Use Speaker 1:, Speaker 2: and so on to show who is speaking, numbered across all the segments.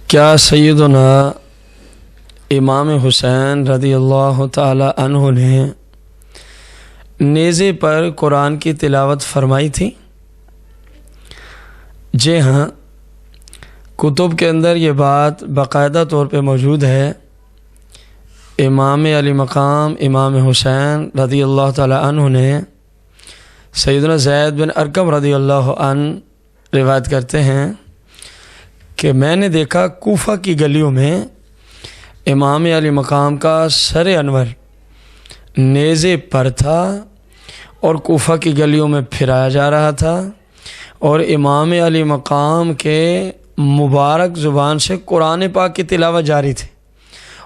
Speaker 1: کیا سیدنا امام حسین رضی اللہ تعالی عنہ نے نیزے پر قرآن کی تلاوت فرمائی تھی؟ جی ہاں، کتب کے اندر یہ بات باقاعدہ طور پہ موجود ہے۔ امام علی مقام امام حسین رضی اللہ تعالی عنہ نے سیدنا زید بن ارقم رضی اللہ عنہ روایت کرتے ہیں کہ میں نے دیکھا کوفہ کی گلیوں میں امام علی مقام کا سر انور نیزے پر تھا اور کوفہ کی گلیوں میں پھرایا جا رہا تھا، اور امام علی مقام کے مبارک زبان سے قرآن پاک کی تلاوت جاری تھی،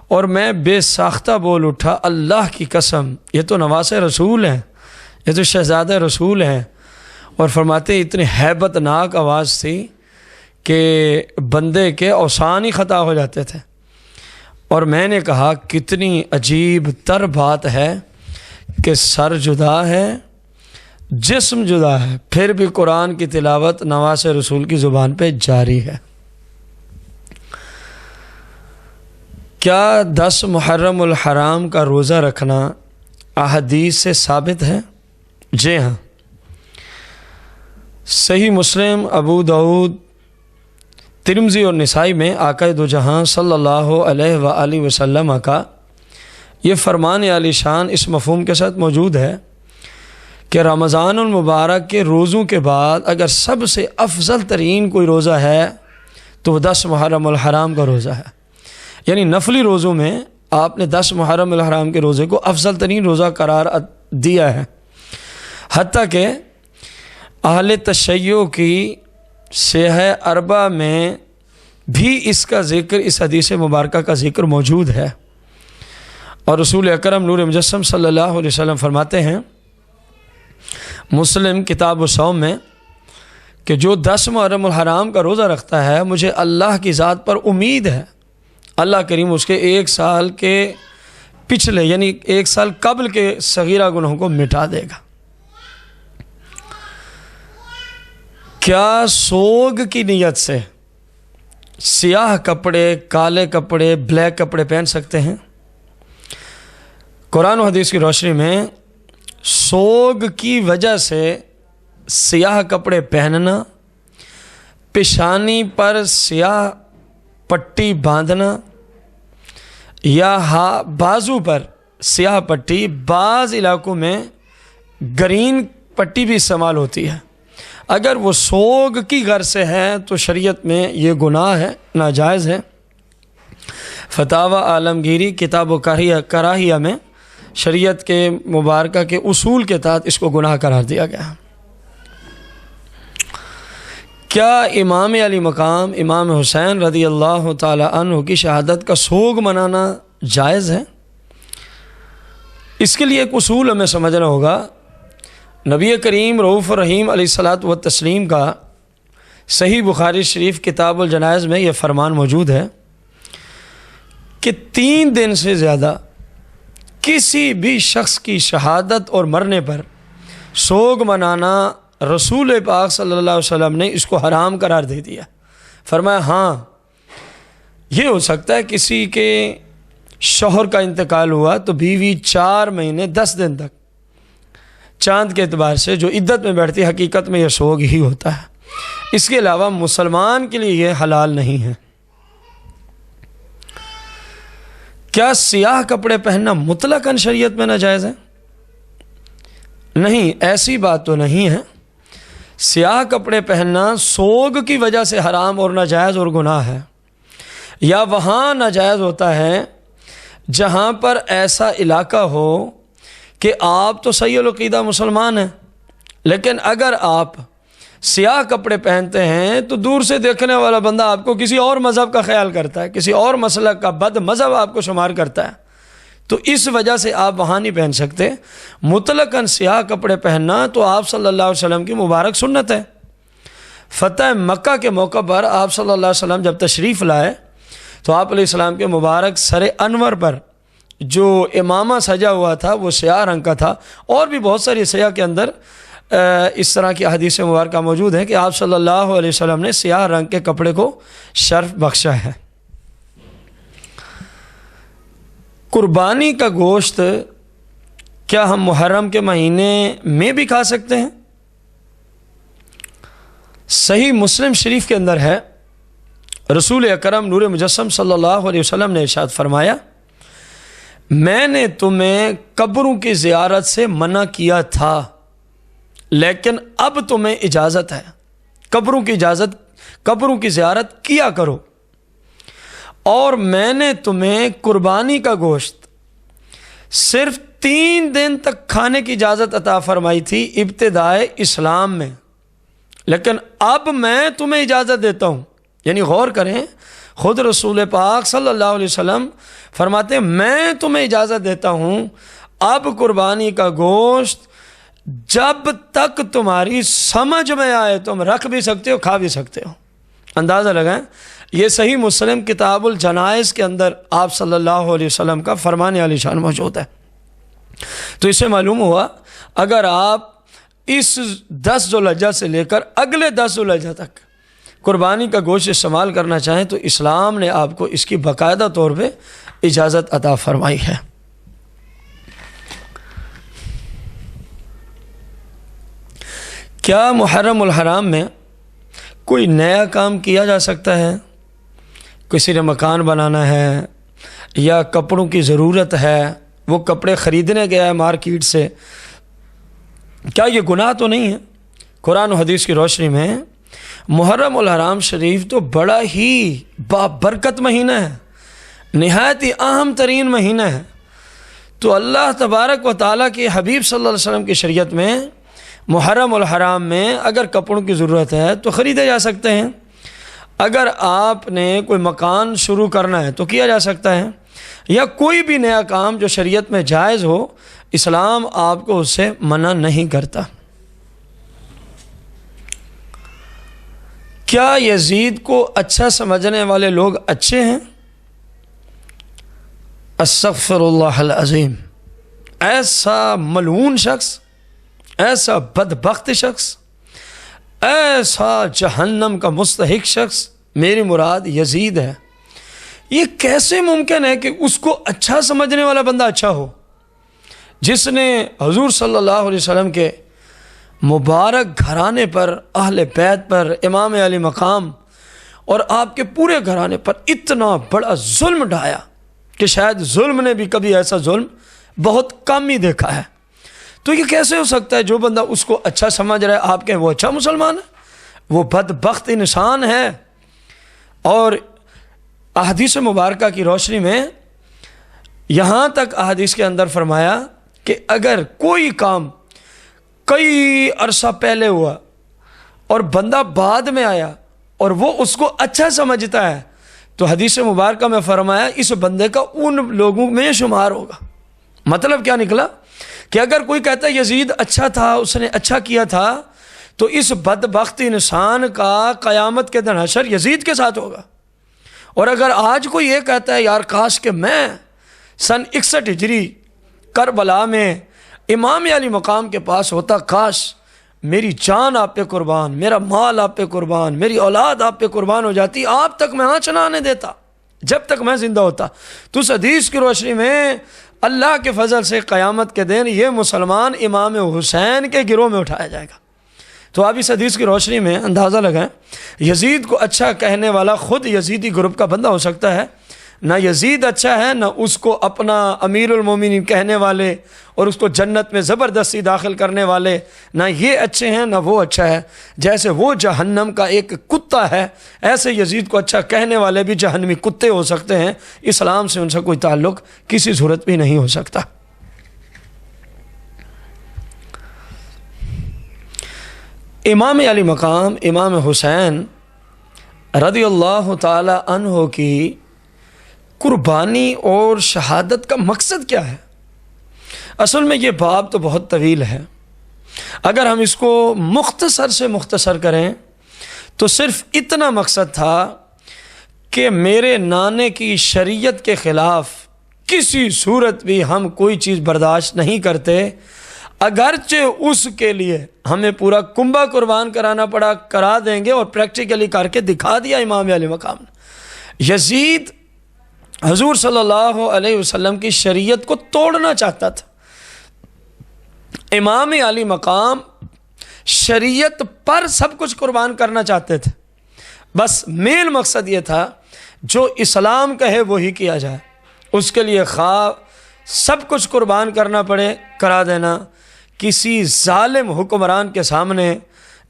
Speaker 1: اور میں بے ساختہ بول اٹھا، اللہ کی قسم یہ تو نواس رسول ہیں، یہ تو شہزادہ رسول ہیں۔ اور فرماتے اتنی ہیبت ناک آواز تھی کہ بندے کے اوسان ہی خطا ہو جاتے تھے۔ اور میں نے کہا کتنی عجیب تر بات ہے کہ سر جدا ہے، جسم جدا ہے، پھر بھی قرآن کی تلاوت نواس رسول کی زبان پہ جاری ہے۔ کیا 10 محرم الحرام کا روزہ رکھنا احادیث سے ثابت ہے؟ جی ہاں، صحیح مسلم، ابو داؤد، ترمذی اور نسائی میں آقا دو جہاں صلی اللہ علیہ وآلہ وسلم کا یہ فرمان عالی شان اس مفہوم کے ساتھ موجود ہے کہ رمضان المبارک کے روزوں کے بعد اگر سب سے افضل ترین کوئی روزہ ہے تو وہ 10 محرم الحرام کا روزہ ہے۔ یعنی نفلی روزوں میں آپ نے 10 محرم الحرام کے روزے کو افضل ترین روزہ قرار دیا ہے، حتیٰ کہ اہل تشیع کی سیاح اربع میں بھی اس کا ذکر، اس حدیث مبارکہ کا ذکر موجود ہے۔ اور رسول اکرم نور مجسم صلی اللہ علیہ وسلم فرماتے ہیں مسلم کتاب الصوم میں کہ جو 10 محرم الحرام کا روزہ رکھتا ہے، مجھے اللہ کی ذات پر امید ہے اللہ کریم اس کے 1 سال کے پچھلے یعنی 1 سال قبل کے صغیرہ گناہوں کو مٹا دے گا۔ کیا سوگ کی نیت سے سیاہ کپڑے، کالے کپڑے، بلیک کپڑے پہن سکتے ہیں؟ قرآن و حدیث کی روشنی میں سوگ کی وجہ سے سیاہ کپڑے پہننا، پیشانی پر سیاہ پٹی باندھنا یا بازو پر سیاہ پٹی، بعض علاقوں میں گرین پٹی بھی استعمال ہوتی ہے، اگر وہ سوگ کی غرض سے ہے تو شریعت میں یہ گناہ ہے، ناجائز ہے۔ فتاوی عالمگیری کتاب و کراہیہ میں شریعت کے مبارکہ کے اصول کے تحت اس کو گناہ قرار دیا گیا۔ کیا امام علی مقام امام حسین رضی اللہ تعالی عنہ کی شہادت کا سوگ منانا جائز ہے؟ اس کے لیے ایک اصول ہمیں سمجھنا ہوگا۔ نبی کریم رؤوف الرحیم علیہ الصلاۃ والتسلیم کا صحیح بخاری شریف کتاب الجنائز میں یہ فرمان موجود ہے کہ 3 دن سے زیادہ کسی بھی شخص کی شہادت اور مرنے پر سوگ منانا رسول پاک صلی اللہ علیہ وسلم نے اس کو حرام قرار دے دیا۔ فرمایا ہاں یہ ہو سکتا ہے کسی کے شوہر کا انتقال ہوا تو بیوی 4 مہینے 10 دن تک چاند کے اعتبار سے جو عدت میں بیٹھتی، حقیقت میں یہ سوگ ہی ہوتا ہے، اس کے علاوہ مسلمان کے لیے یہ حلال نہیں ہے۔ کیا سیاہ کپڑے پہننا مطلقاً شریعت میں ناجائز ہے؟ نہیں، ایسی بات تو نہیں ہے۔ سیاہ کپڑے پہننا سوگ کی وجہ سے حرام اور ناجائز اور گناہ ہے، یا وہاں ناجائز ہوتا ہے جہاں پر ایسا علاقہ ہو کہ آپ تو صحیح العقیدہ مسلمان ہیں، لیکن اگر آپ سیاہ کپڑے پہنتے ہیں تو دور سے دیکھنے والا بندہ آپ کو کسی اور مذہب کا خیال کرتا ہے، کسی اور مسلک کا بد مذہب آپ کو شمار کرتا ہے، تو اس وجہ سے آپ وہاں نہیں پہن سکتے۔ مطلقاً سیاہ کپڑے پہننا تو آپ صلی اللہ علیہ وسلم کی مبارک سنت ہے۔ فتح مکہ کے موقع پر آپ صلی اللہ علیہ وسلم جب تشریف لائے تو آپ علیہ السلام کے مبارک سر انور پر جو امامہ سجا ہوا تھا وہ سیاہ رنگ کا تھا، اور بھی بہت ساری سیاہ کے اندر اس طرح کی حدیث مبارکہ موجود ہے کہ آپ صلی اللہ علیہ وسلم نے سیاہ رنگ کے کپڑے کو شرف بخشا ہے۔ قربانی کا گوشت کیا ہم محرم کے مہینے میں بھی کھا سکتے ہیں؟ صحیح مسلم شریف کے اندر ہے، رسول اکرم نور مجسم صلی اللہ علیہ وسلم نے ارشاد فرمایا، میں نے تمہیں قبروں کی زیارت سے منع کیا تھا لیکن اب تمہیں اجازت ہے، قبروں کی زیارت کیا کرو، اور میں نے تمہیں قربانی کا گوشت صرف 3 دن تک کھانے کی اجازت عطا فرمائی تھی ابتدائے اسلام میں، لیکن اب میں تمہیں اجازت دیتا ہوں۔ یعنی غور کریں، خود رسول پاک صلی اللہ علیہ وسلم فرماتے ہیں میں تمہیں اجازت دیتا ہوں، اب قربانی کا گوشت جب تک تمہاری سمجھ میں آئے تم رکھ بھی سکتے ہو، کھا بھی سکتے ہو۔ اندازہ لگائیں، یہ صحیح مسلم کتاب الجنائز کے اندر آپ صلی اللہ علیہ وسلم کا فرمان عالی شان موجود ہے۔ تو اس سے معلوم ہوا اگر آپ اس 10 ذوالحجہ سے لے کر اگلے 10 ذوالحجہ تک قربانی کا گوشت استعمال کرنا چاہیں تو اسلام نے آپ کو اس کی باقاعدہ طور پہ اجازت عطا فرمائی ہے۔ کیا محرم الحرام میں کوئی نیا کام کیا جا سکتا ہے؟ کسی نے مکان بنانا ہے یا کپڑوں کی ضرورت ہے، وہ کپڑے خریدنے گیا ہے مارکیٹ سے، کیا یہ گناہ تو نہیں ہے؟ قرآن و حدیث کی روشنی میں محرم الحرام شریف تو بڑا ہی بابرکت مہینہ ہے، نہایت ہی اہم ترین مہینہ ہے۔ تو اللہ تبارک و تعالیٰ کے حبیب صلی اللہ علیہ وسلم کی شریعت میں محرم الحرام میں اگر کپڑوں کی ضرورت ہے تو خریدے جا سکتے ہیں، اگر آپ نے کوئی مکان شروع کرنا ہے تو کیا جا سکتا ہے، یا کوئی بھی نیا کام جو شریعت میں جائز ہو، اسلام آپ کو اس سے منع نہیں کرتا۔ کیا یزید کو اچھا سمجھنے والے لوگ اچھے ہیں؟ استغفر اللہ العظیم، ایسا ملعون شخص، ایسا بدبخت شخص، ایسا جہنم کا مستحق شخص میری مراد یزید ہے۔ یہ کیسے ممکن ہے کہ اس کو اچھا سمجھنے والا بندہ اچھا ہو، جس نے حضور صلی اللہ علیہ وسلم کے مبارک گھرانے پر، اہل بیت پر، امام علی مقام اور آپ کے پورے گھرانے پر اتنا بڑا ظلم ڈھایا کہ شاید ظلم نے بھی کبھی ایسا ظلم بہت کم ہی دیکھا ہے۔ تو یہ کیسے ہو سکتا ہے جو بندہ اس کو اچھا سمجھ رہا ہے آپ کہیں وہ اچھا مسلمان ہے؟ وہ بدبخت انسان ہے۔ اور احادیث مبارکہ کی روشنی میں یہاں تک احادیث کے اندر فرمایا کہ اگر کوئی کام کئی عرصہ پہلے ہوا اور بندہ بعد میں آیا اور وہ اس کو اچھا سمجھتا ہے تو حدیث مبارکہ میں فرمایا اس بندے کا ان لوگوں میں شمار ہوگا۔ مطلب کیا نکلا کہ اگر کوئی کہتا ہے یزید اچھا تھا، اس نے اچھا کیا تھا، تو اس بدبخت انسان کا قیامت کے دن حشر یزید کے ساتھ ہوگا۔ اور اگر آج کوئی یہ کہتا ہے یار کاش کہ میں سن 61 ہجری کربلا میں امام علی مقام کے پاس ہوتا، کاش میری جان آپ پہ قربان، میرا مال آپ پہ قربان، میری اولاد آپ پہ قربان ہو جاتی، آپ تک میں آنچ نہ آنے دیتا جب تک میں زندہ ہوتا، تو اس حدیث کی روشنی میں اللہ کے فضل سے قیامت کے دن یہ مسلمان امام حسین کے گروہ میں اٹھایا جائے گا۔ تو آپ اس حدیث کی روشنی میں اندازہ لگائیں، یزید کو اچھا کہنے والا خود یزیدی گروپ کا بندہ ہو سکتا ہے، نہ یزید اچھا ہے، نہ اس کو اپنا امیر المومنین کہنے والے اور اس کو جنت میں زبردستی داخل کرنے والے، نہ یہ اچھے ہیں نہ وہ اچھا ہے۔ جیسے وہ جہنم کا ایک کتا ہے، ایسے یزید کو اچھا کہنے والے بھی جہنمی کتے ہو سکتے ہیں، اسلام سے ان سے کوئی تعلق کسی صورت بھی نہیں ہو سکتا۔ امام علی مقام امام حسین رضی اللہ تعالی عنہ کی قربانی اور شہادت کا مقصد کیا ہے؟ اصل میں یہ باب تو بہت طویل ہے، اگر ہم اس کو مختصر سے مختصر کریں تو صرف اتنا مقصد تھا کہ میرے نانے کی شریعت کے خلاف کسی صورت بھی ہم کوئی چیز برداشت نہیں کرتے، اگرچہ اس کے لیے ہمیں پورا کنبہ قربان کرانا پڑا، کرا دیں گے، اور پریکٹیکلی کر کے دکھا دیا امام علی مقام نے۔ یزید حضور صلی اللہ علیہ وسلم کی شریعت کو توڑنا چاہتا تھا۔ امام علی مقام شریعت پر سب کچھ قربان کرنا چاہتے تھے، بس مین مقصد یہ تھا جو اسلام کہے وہی کیا جائے، اس کے لیے خواہ سب کچھ قربان کرنا پڑے کرا دینا۔ کسی ظالم حکمران کے سامنے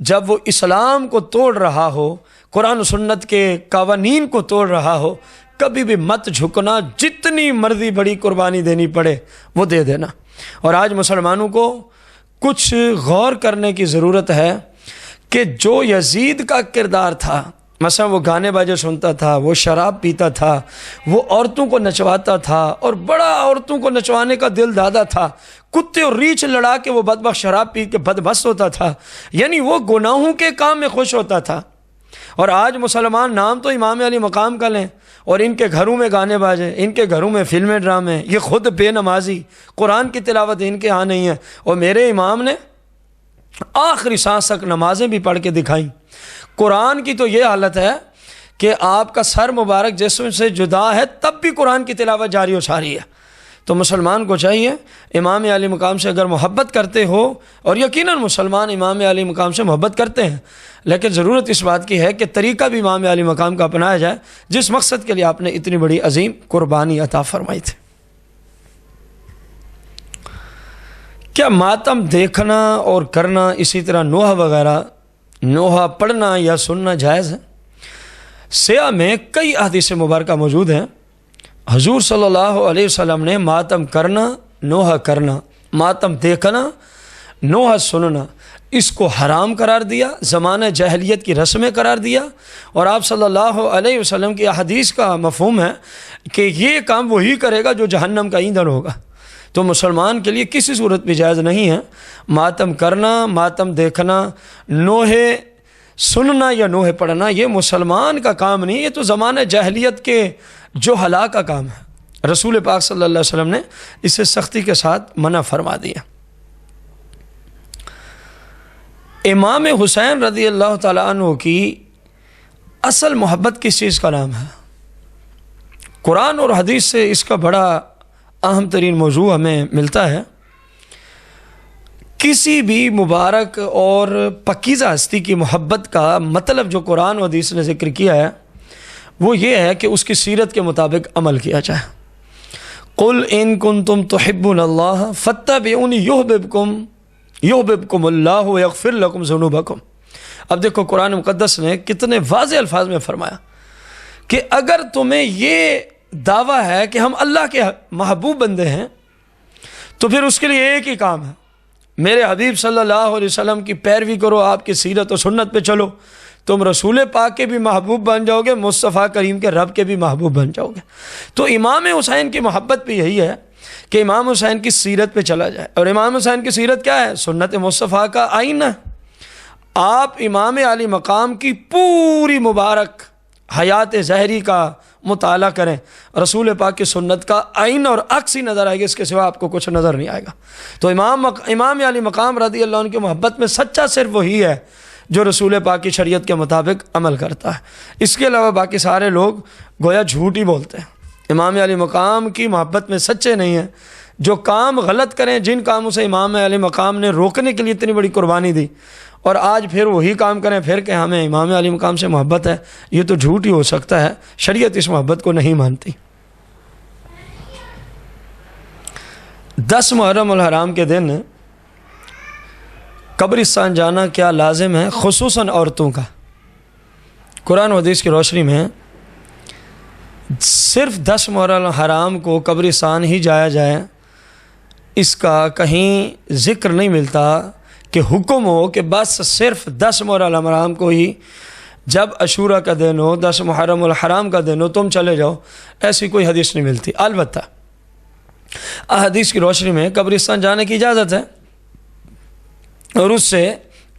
Speaker 1: جب وہ اسلام کو توڑ رہا ہو، قرآن و سنت کے قوانین کو توڑ رہا ہو، کبھی بھی مت جھکنا، جتنی مرضی بڑی قربانی دینی پڑے وہ دے دینا۔ اور آج مسلمانوں کو کچھ غور کرنے کی ضرورت ہے کہ جو یزید کا کردار تھا، مثلا وہ گانے باجے سنتا تھا، وہ شراب پیتا تھا، وہ عورتوں کو نچواتا تھا اور بڑا عورتوں کو نچوانے کا دل دادا تھا، کتے اور ریچھ لڑا کے وہ بدبخت شراب پی کے بدمست ہوتا تھا، یعنی وہ گناہوں کے کام میں خوش ہوتا تھا۔ اور آج مسلمان نام تو امام علی مقام کا لیں اور ان کے گھروں میں گانے باجے، ان کے گھروں میں فلمیں ڈرامے، یہ خود بے نمازی، قرآن کی تلاوت ان کے ہاں نہیں ہے۔ اور میرے امام نے آخری سانس تک نمازیں بھی پڑھ کے دکھائیں۔ قرآن کی تو یہ حالت ہے کہ آپ کا سر مبارک جسم سے جدا ہے تب بھی قرآن کی تلاوت جاری و ساری ہے۔ تو مسلمان کو چاہیے امام علی مقام سے اگر محبت کرتے ہو، اور یقیناً مسلمان امام علی مقام سے محبت کرتے ہیں، لیکن ضرورت اس بات کی ہے کہ طریقہ بھی امام علی مقام کا اپنایا جائے جس مقصد کے لیے آپ نے اتنی بڑی عظیم قربانی عطا فرمائی تھی۔ کیا ماتم دیکھنا اور کرنا، اسی طرح نوحہ وغیرہ، نوحہ پڑھنا یا سننا جائز ہے؟ سیاہ میں کئی احادیث مبارکہ موجود ہیں۔ حضور صلی اللہ علیہ وسلم نے ماتم کرنا، نوحہ کرنا، ماتم دیکھنا، نوحہ سننا، اس کو حرام قرار دیا، زمانہ جاہلیت کی رسمیں قرار دیا۔ اور آپ صلی اللہ علیہ وسلم کی احادیث کا مفہوم ہے کہ یہ کام وہی کرے گا جو جہنم کا ایندھن ہوگا۔ تو مسلمان کے لیے کسی صورت بھی جائز نہیں ہے ماتم کرنا، ماتم دیکھنا، نوحے سننا یا نوحے پڑھنا، یہ مسلمان کا کام نہیں، یہ تو زمانہ جاہلیت کے جو ہلاک کا کام ہے۔ رسول پاک صلی اللہ علیہ وسلم نے اسے سختی کے ساتھ منع فرما دیا۔ امام حسین رضی اللہ تعالیٰ عنہ کی اصل محبت کس چیز کا نام ہے؟ قرآن اور حدیث سے اس کا بڑا اہم ترین موضوع ہمیں ملتا ہے۔ کسی بھی مبارک اور پاکیزہ ہستی کی محبت کا مطلب جو قرآن و حدیث نے ذکر کیا ہے وہ یہ ہے کہ اس کی سیرت کے مطابق عمل کیا جائے۔ قل ان کنتم تحبون اللہ فاتبعونی یحببکم اللہ ویغفر لکم ذنوبکم۔ اب دیکھو قرآن مقدس نے کتنے واضح الفاظ میں فرمایا کہ اگر تمہیں یہ دعویٰ ہے کہ ہم اللہ کے محبوب بندے ہیں تو پھر اس کے لیے ایک ہی کام ہے، میرے حبیب صلی اللہ علیہ وسلم کی پیروی کرو، آپ کی سیرت و سنت پہ چلو، تم رسول پاک کے بھی محبوب بن جاؤ گے، مصطفیٰ کریم کے رب کے بھی محبوب بن جاؤ گے۔ تو امام حسین کی محبت بھی یہی ہے کہ امام حسین کی سیرت پہ چلا جائے، اور امام حسین کی سیرت کیا ہے؟ سنت مصطفیٰ کا آئینہ۔ آپ امام علی مقام کی پوری مبارک حیات ظاہری کا مطالعہ کریں، رسول پاک کی سنت کا آئینہ اور عکس ہی نظر آئے گا، اس کے سوا آپ کو کچھ نظر نہیں آئے گا۔ تو امام علی مقام رضی اللہ عنہ کی محبت میں سچا صرف وہی ہے جو رسول پاک کی شریعت کے مطابق عمل کرتا ہے۔ اس کے علاوہ باقی سارے لوگ گویا جھوٹ ہی بولتے ہیں، امام علی مقام کی محبت میں سچے نہیں ہیں۔ جو کام غلط کریں، جن کاموں سے امام علی مقام نے روکنے کے لیے اتنی بڑی قربانی دی، اور آج پھر وہی کام کریں پھر کہ ہمیں امام علی مقام سے محبت ہے، یہ تو جھوٹ ہی ہو سکتا ہے، شریعت اس محبت کو نہیں مانتی۔ 10 محرم الحرام کے دن قبرستان جانا کیا لازم ہے، خصوصاً عورتوں کا؟ قرآن و حدیث کی روشنی میں صرف 10 محرم الحرام کو قبرستان ہی جایا جائے، اس کا کہیں ذکر نہیں ملتا کہ حکم ہو کہ بس صرف 10 محرم الحرام کو ہی، جب عاشوراء کا دن ہو، 10 محرم الحرام کا دن ہو، تم چلے جاؤ، ایسی کوئی حدیث نہیں ملتی۔ البتہ احادیث کی روشنی میں قبرستان جانے کی اجازت ہے، اور اس سے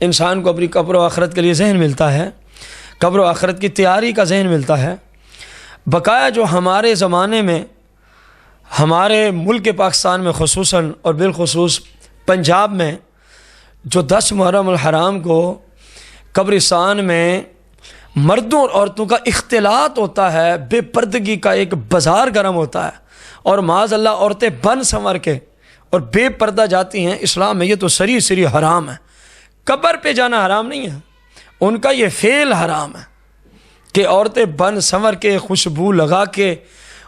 Speaker 1: انسان کو اپنی قبر و آخرت کے لیے ذہن ملتا ہے، قبر و آخرت کی تیاری کا ذہن ملتا ہے۔ بقایا جو ہمارے زمانے میں ہمارے ملک پاکستان میں خصوصاً اور بالخصوص پنجاب میں جو 10 محرم الحرام کو قبرستان میں مردوں اور عورتوں کا اختلاط ہوتا ہے، بے پردگی کا ایک بازار گرم ہوتا ہے، اور معاذ اللہ عورتیں بن سنور کے اور بے پردہ جاتی ہیں، اسلام میں یہ تو سری حرام ہے۔ قبر پہ جانا حرام نہیں ہے، ان کا یہ فعل حرام ہے کہ عورتیں بن سنور کے، خوشبو لگا کے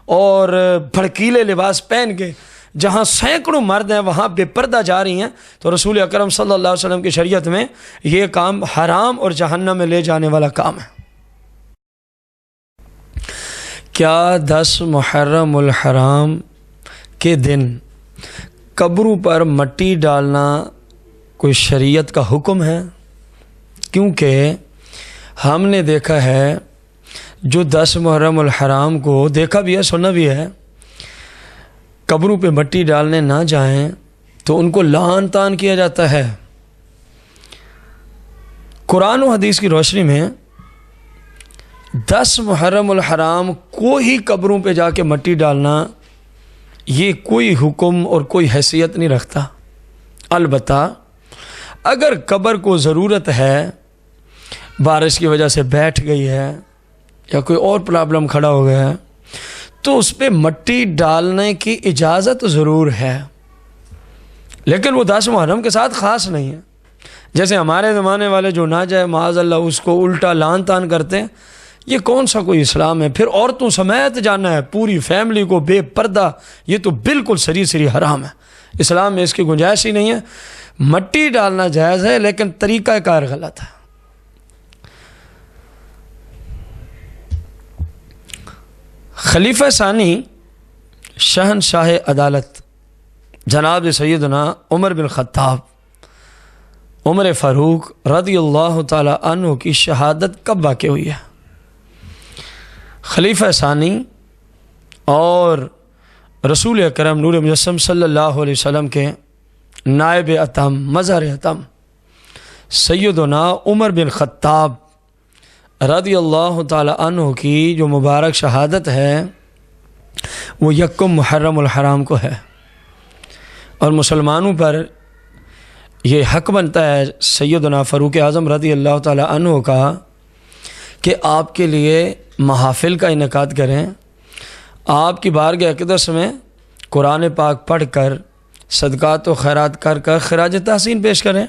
Speaker 1: اور بھڑکیلے لباس پہن کے، جہاں سینکڑوں مرد ہیں وہاں بے پردہ جا رہی ہیں، تو رسول اکرم صلی اللہ علیہ وسلم کی شریعت میں یہ کام حرام اور جہنم میں لے جانے والا کام ہے۔ کیا 10 محرم الحرام کے دن قبروں پر مٹی ڈالنا کوئی شریعت کا حکم ہے؟ کیونکہ ہم نے دیکھا ہے جو 10 محرم الحرام کو دیکھا بھی ہے، سنا بھی ہے، قبروں پہ مٹی ڈالنے نہ جائیں تو ان کو لعن طعن کیا جاتا ہے۔ قرآن و حدیث کی روشنی میں 10 محرم الحرام کو ہی قبروں پہ جا کے مٹی ڈالنا یہ کوئی حکم اور کوئی حیثیت نہیں رکھتا۔ البتہ اگر قبر کو ضرورت ہے، بارش کی وجہ سے بیٹھ گئی ہے یا کوئی اور پرابلم کھڑا ہو گیا ہے، تو اس پہ مٹی ڈالنے کی اجازت ضرور ہے، لیکن وہ 10 محرم کے ساتھ خاص نہیں ہے۔ جیسے ہمارے زمانے والے جو نہ جائے معاذ اللہ اس کو الٹا لعن طعن کرتے ہیں، یہ کون سا کوئی اسلام ہے؟ پھر عورتوں سمیت جانا ہے، پوری فیملی کو بے پردہ، یہ تو بالکل سری حرام ہے۔ اسلام میں اس کی گنجائش ہی نہیں ہے۔ مٹی ڈالنا جائز ہے لیکن طریقہ کار غلط ہے۔ خلیفہ ثانی شہنشاہ عدالت جناب سیدنا عمر بن خطاب عمر فاروق رضی اللہ تعالی عنہ کی شہادت کب واقع ہوئی ہے؟ خلیفہ ثانی اور رسول اکرم نور مجسم صلی اللہ علیہ وسلم کے نائب اتم مظہر اتم سیدنا عمر بن خطاب رضی اللہ تعالی عنہ کی جو مبارک شہادت ہے وہ 1 محرم الحرام کو ہے، اور مسلمانوں پر یہ حق بنتا ہے سیدنا فاروق اعظم رضی اللہ تعالی عنہ کا کہ آپ کے لیے محافل کا انعقاد کریں، آپ کی بارگاہ اقدس میں قرآن پاک پڑھ کر صدقات و خیرات کر کر خراج تحسین پیش کریں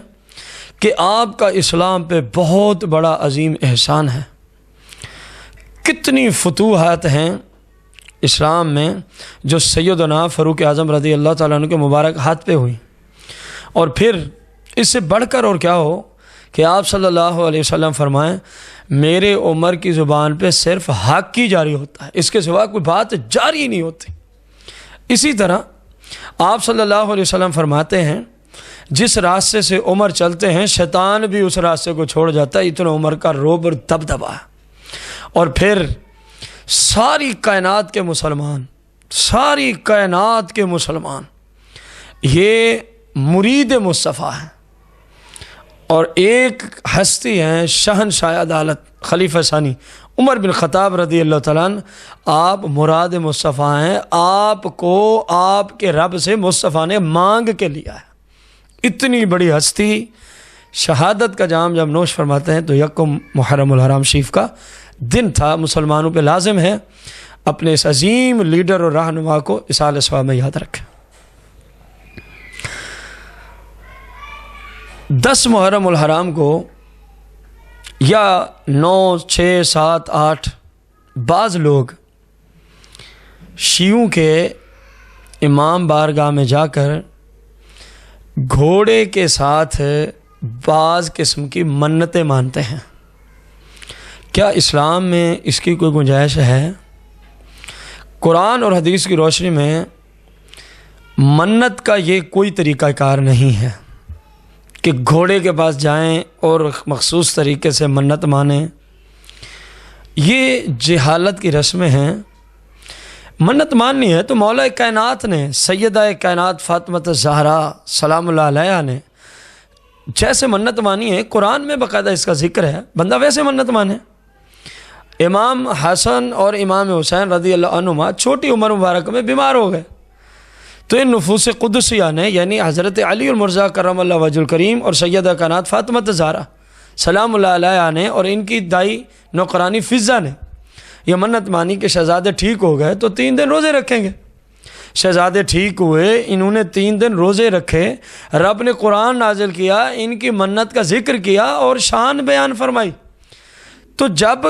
Speaker 1: کہ آپ کا اسلام پہ بہت بڑا عظیم احسان ہے۔ کتنی فتوحات ہیں اسلام میں جو سیدنا فاروق اعظم رضی اللہ تعالیٰ عنہ کے مبارک ہاتھ پہ ہوئی، اور پھر اس سے بڑھ کر اور کیا ہو کہ آپ صلی اللہ علیہ وسلم فرمائیں میرے عمر کی زبان پہ صرف حق ہی جاری ہوتا ہے، اس کے سوا کوئی بات جاری نہیں ہوتی۔ اسی طرح آپ صلی اللہ علیہ وسلم فرماتے ہیں جس راستے سے عمر چلتے ہیں شیطان بھی اس راستے کو چھوڑ جاتا ہے، اتنا عمر کا روب اور دبدبا ہے۔ اور پھر ساری کائنات کے مسلمان یہ مرید مصطفیٰ ہیں، اور ایک ہستی ہیں شہنشاہ عدالت خلیفہ ثانی عمر بن خطاب رضی اللہ تعالیٰ عنہ، آپ مراد مصطفیٰ ہیں، آپ کو آپ کے رب سے مصطفیٰ نے مانگ کے لیا ہے۔ اتنی بڑی ہستی شہادت کا جام جب نوش فرماتے ہیں تو 1 محرم الحرام شریف کا دن تھا۔ مسلمانوں پہ لازم ہے اپنے اس عظیم لیڈر اور رہنما کو اصال ثواب میں یاد رکھیں۔ 10 محرم الحرام کو یا 9، 6، 7، 8 بعض لوگ شیعوں کے امام بارگاہ میں جا کر گھوڑے کے ساتھ بعض قسم کی منتیں مانتے ہیں۔ کیا اسلام میں اس کی کوئی گنجائش ہے؟ قرآن اور حدیث کی روشنی میں منت کا یہ کوئی طریقہ کار نہیں ہے کہ گھوڑے کے پاس جائیں اور مخصوص طریقے سے منت مانیں۔ یہ جہالت کی رسمیں ہیں۔ منت ماننی ہے تو مولا کائنات نے، سیدہ کائنات فاطمہ زہرا سلام اللہ علیہا نے جیسے منت مانی ہے، قرآن میں باقاعدہ اس کا ذکر ہے، بندہ ویسے منت مانے۔ امام حسن اور امام حسین رضی اللہ عنہما چھوٹی عمر مبارک میں بیمار ہو گئے، تو ان نفوس قدسیہ نے یعنی حضرت علی المرضی کرم اللہ وجہ الکریم اور سیدہ کائنات فاطمہ زہرا سلام اللہ علیہ نے اور ان کی دائی نوکرانی فضہ نے یہ منت مانی کہ شہزادے ٹھیک ہو گئے تو 3 دن روزے رکھیں گے۔ شہزادے ٹھیک ہوئے، انہوں نے 3 دن روزے رکھے، رب نے قرآن نازل کیا، ان کی منت کا ذکر کیا اور شان بیان فرمائی۔ تو جب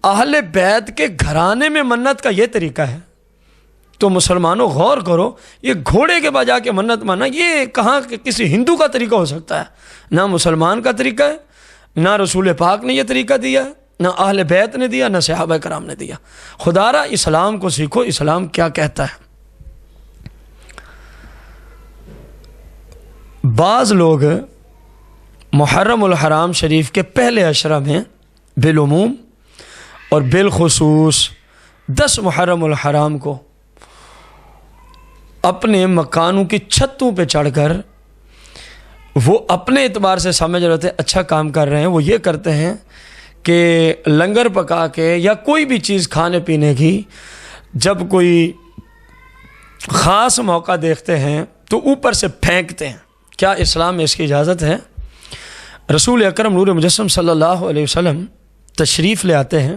Speaker 1: اہل بیت کے گھرانے میں منت کا یہ طریقہ ہے تو مسلمانوں غور کرو، یہ گھوڑے کے بجا کے منت مانا یہ کہاں کسی ہندو کا طریقہ ہو سکتا ہے؟ نہ مسلمان کا طریقہ ہے، نہ رسول پاک نے یہ طریقہ دیا ہے، نہ اہل بیت نے دیا، نہ صحابہ کرام نے دیا۔ خدا را اسلام کو سیکھو، اسلام کیا کہتا ہے۔ بعض لوگ محرم الحرام شریف کے پہلے عشرہ میں بالعموم اور بالخصوص 10 محرم الحرام کو اپنے مکانوں کی چھتوں پہ چڑھ کر وہ اپنے اعتبار سے سمجھ رہے تھے اچھا کام کر رہے ہیں۔ وہ یہ کرتے ہیں کہ لنگر پکا کے یا کوئی بھی چیز کھانے پینے کی جب کوئی خاص موقع دیکھتے ہیں تو اوپر سے پھینکتے ہیں۔ کیا اسلام میں اس کی اجازت ہے؟ رسول اکرم نور مجسم صلی اللہ علیہ وسلم تشریف لے آتے ہیں،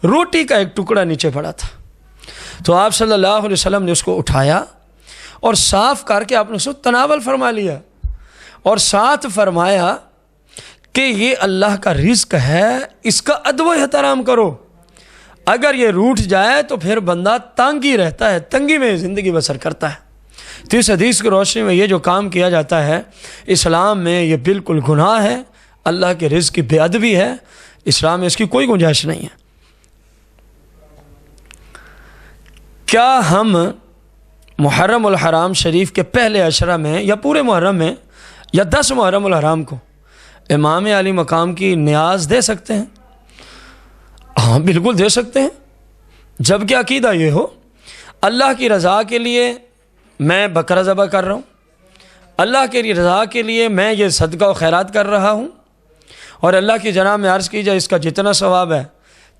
Speaker 1: روٹی کا ایک ٹکڑا نیچے پڑا تھا تو آپ صلی اللہ علیہ وسلم نے اس کو اٹھایا اور صاف کر کے آپ نے اس کو تناول فرما لیا اور ساتھ فرمایا کہ یہ اللہ کا رزق ہے، اس کا ادب و احترام کرو، اگر یہ روٹھ جائے تو پھر بندہ تنگ ہی رہتا ہے، تنگی میں زندگی بسر کرتا ہے۔ تو اس حدیث کی روشنی میں یہ جو کام کیا جاتا ہے اسلام میں یہ بالکل گناہ ہے، اللہ کے رزق کی بے ادبی ہے، اسلام میں اس کی کوئی گنجائش نہیں ہے۔ کیا ہم محرم الحرام شریف کے پہلے عشرہ میں یا پورے محرم میں یا 10 محرم الحرام کو امام علی مقام کی نیاز دے سکتے ہیں؟ ہاں بالکل دے سکتے ہیں، جب کہ عقیدہ یہ ہو اللہ کی رضا کے لیے میں بکرا ذبح کر رہا ہوں، اللہ کی رضا کے لیے میں یہ صدقہ و خیرات کر رہا ہوں، اور اللہ کی جناب میں عرض کی جائے اس کا جتنا ثواب ہے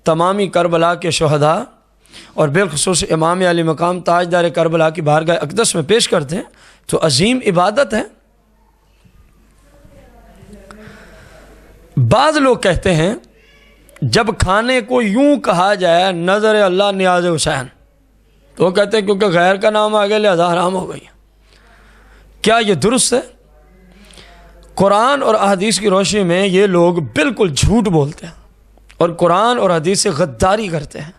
Speaker 1: تمامی کربلا کے شہداء اور بالخصوص امام علی مقام تاجدار کربلا کی بارگاہ اقدس میں پیش کرتے ہیں تو عظیم عبادت ہے۔ بعض لوگ کہتے ہیں جب کھانے کو یوں کہا جائے نظر اللہ نیاز حسین تو وہ کہتے ہیں کیونکہ غیر کا نام آگے لہذا حرام ہو گئی۔ کیا یہ درست ہے؟ قرآن اور احادیث کی روشنی میں یہ لوگ بالکل جھوٹ بولتے ہیں اور قرآن اور حدیث سے غداری کرتے ہیں۔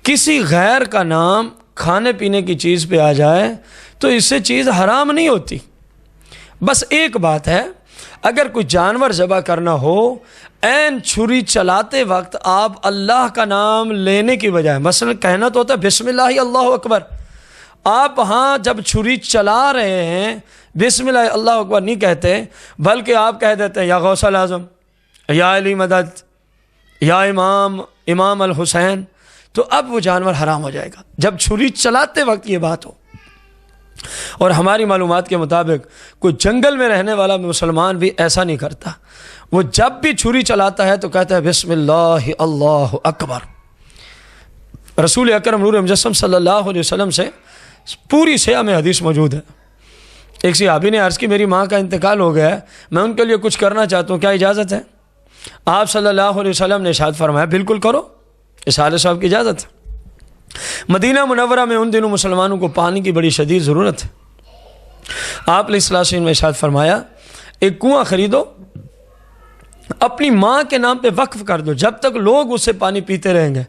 Speaker 1: کسی غیر کا نام کھانے پینے کی چیز پہ آ جائے تو اس سے چیز حرام نہیں ہوتی۔ بس ایک بات ہے، اگر کوئی جانور ذبح کرنا ہو عین چھری چلاتے وقت آپ اللہ کا نام لینے کی بجائے، مثلا کہنا تو ہوتا ہے بسم اللہ اللہ اکبر، آپ ہاں جب چھری چلا رہے ہیں بسم اللہ اللہ اکبر نہیں کہتے بلکہ آپ کہہ دیتے ہیں یا غوث الاعظم، یا علی مدد، یا امام الحسین، تو اب وہ جانور حرام ہو جائے گا جب چھری چلاتے وقت یہ بات ہو۔ اور ہماری معلومات کے مطابق کوئی جنگل میں رہنے والا مسلمان بھی ایسا نہیں کرتا، وہ جب بھی چھری چلاتا ہے تو کہتا ہے بسم اللہ اللہ اکبر۔ رسول اکرم نور مجسم صلی اللہ علیہ وسلم سے پوری سیاہ میں حدیث موجود ہے۔ ایک صحابی نے عرض کی میری ماں کا انتقال ہو گیا ہے، میں ان کے لیے کچھ کرنا چاہتا ہوں، کیا اجازت ہے؟ آپ صلی اللہ علیہ وسلم نے ارشاد فرمایا بالکل کرو، اسحاق صاحب کی اجازت ہے۔ مدینہ منورہ میں ان دنوں مسلمانوں کو پانی کی بڑی شدید ضرورت ہے۔ آپ علیہ السلام نے ارشاد فرمایا ایک کنواں خریدو، اپنی ماں کے نام پہ وقف کر دو، جب تک لوگ اس سے پانی پیتے رہیں گے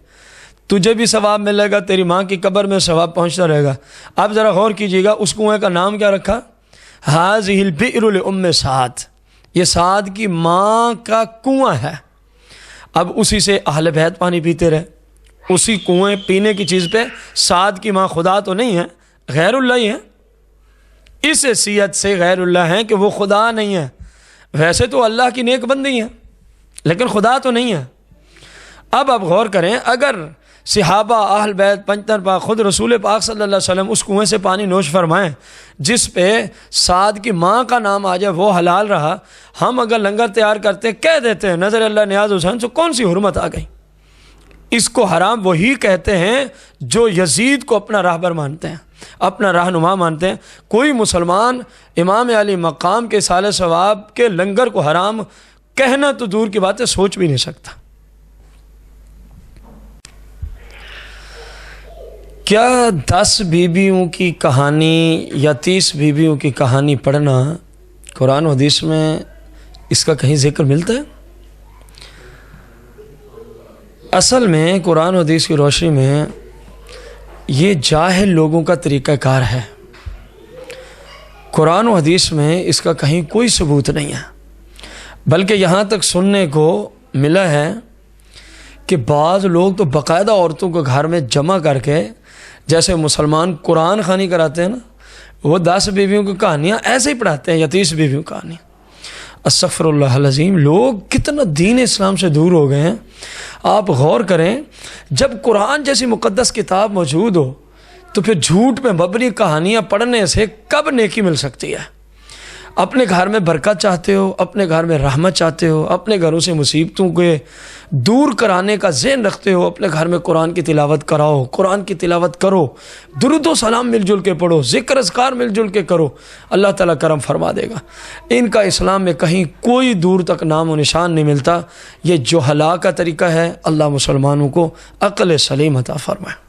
Speaker 1: تجھے بھی ثواب ملے گا، تیری ماں کی قبر میں ثواب پہنچتا رہے گا۔ آپ ذرا غور کیجیے گا اس کنویں کا نام کیا رکھا؟ ھذہ البئر لأم سعد، یہ سعد کی ماں کا کنواں ہے۔ اب اسی سے اہل بیت پانی پیتے رہے، اسی کنویں پینے کی چیز پہ سعد کی ماں خدا تو نہیں ہے، غیر اللہ ہی ہے۔ اس حیثیت سے غیر اللہ ہیں کہ وہ خدا نہیں ہے، ویسے تو اللہ کی نیک بندی ہیں لیکن خدا تو نہیں ہے۔ اب آپ غور کریں، اگر صحابہ اہل بیت پنجتن پاک خود رسول پاک صلی اللہ علیہ وسلم اس کنویں سے پانی نوش فرمائیں جس پہ سعد کی ماں کا نام آ جائے وہ حلال رہا، ہم اگر لنگر تیار کرتے کہہ دیتے ہیں نظر اللہ نیاز حسین، تو کون سی حرمت آ گئی؟ اس کو حرام وہی کہتے ہیں جو یزید کو اپنا راہبر مانتے ہیں، اپنا رہنما مانتے ہیں۔ کوئی مسلمان امام علی مقام کے سال ثواب کے لنگر کو حرام کہنا تو دور کی بات ہے، سوچ بھی نہیں سکتا۔ کیا 10 بیویوں کی کہانی یا 30 بیویوں کی کہانی پڑھنا قرآن و حدیث میں اس کا کہیں ذکر ملتا ہے؟ اصل میں قرآن و حدیث کی روشنی میں یہ جاہل لوگوں کا طریقہ کار ہے۔ قرآن و حدیث میں اس کا کہیں کوئی ثبوت نہیں ہے، بلکہ یہاں تک سننے کو ملا ہے کہ بعض لوگ تو باقاعدہ عورتوں کو گھر میں جمع کر کے، جیسے مسلمان قرآن خوانی کراتے ہیں نا، وہ 10 بیویوں کی کہانیاں ایسے ہی پڑھاتے ہیں یا 30 بیویوں کی کہانیاں۔ استغفر اللہ العظیم، لوگ کتنا دین اسلام سے دور ہو گئے ہیں۔ آپ غور کریں، جب قرآن جیسی مقدس کتاب موجود ہو تو پھر جھوٹ میں مبنی کہانیاں پڑھنے سے کب نیکی مل سکتی ہے؟ اپنے گھر میں برکت چاہتے ہو، اپنے گھر میں رحمت چاہتے ہو، اپنے گھروں سے مصیبتوں کے دور کرانے کا ذہن رکھتے ہو، اپنے گھر میں قرآن کی تلاوت کراؤ، قرآن کی تلاوت کرو، درود و سلام مل جل کے پڑھو، ذکر اذکار مل جل کے کرو، اللہ تعالیٰ کرم فرما دے گا۔ ان کا اسلام میں کہیں کوئی دور تک نام و نشان نہیں ملتا۔ یہ جہلا کا طریقہ ہے۔ اللہ مسلمانوں کو عقل سلیم عطا فرمائے۔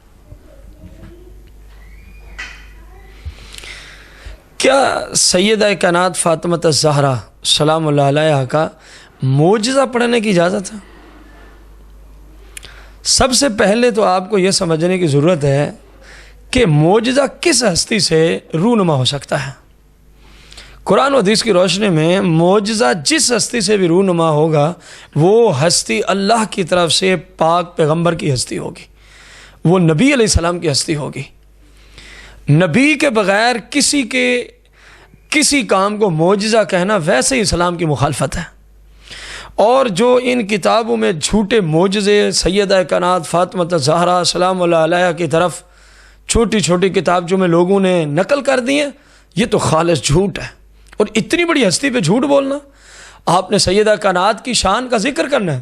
Speaker 1: کیا سیدہ کائنات فاطمہ الزہرا سلام اللہ علیہا کا معجزہ پڑھنے کی اجازت ہے؟ سب سے پہلے تو آپ کو یہ سمجھنے کی ضرورت ہے کہ معجزہ کس ہستی سے رونما ہو سکتا ہے۔ قرآن و حدیث کی روشنی میں معجزہ جس ہستی سے بھی رونما ہوگا وہ ہستی اللہ کی طرف سے پاک پیغمبر کی ہستی ہوگی، وہ نبی علیہ السلام کی ہستی ہوگی۔ نبی کے بغیر کسی کام کو معجزہ کہنا ویسے ہی اسلام کی مخالفت ہے۔ اور جو ان کتابوں میں جھوٹے معجزے سیدہ کائنات فاطمہ الزہرا سلام اللہ علیہا کی طرف چھوٹی چھوٹی کتاب جو میں لوگوں نے نقل کر دی ہیں، یہ تو خالص جھوٹ ہے۔ اور اتنی بڑی ہستی پہ جھوٹ بولنا، آپ نے سیدہ کائنات کی شان کا ذکر کرنا ہے،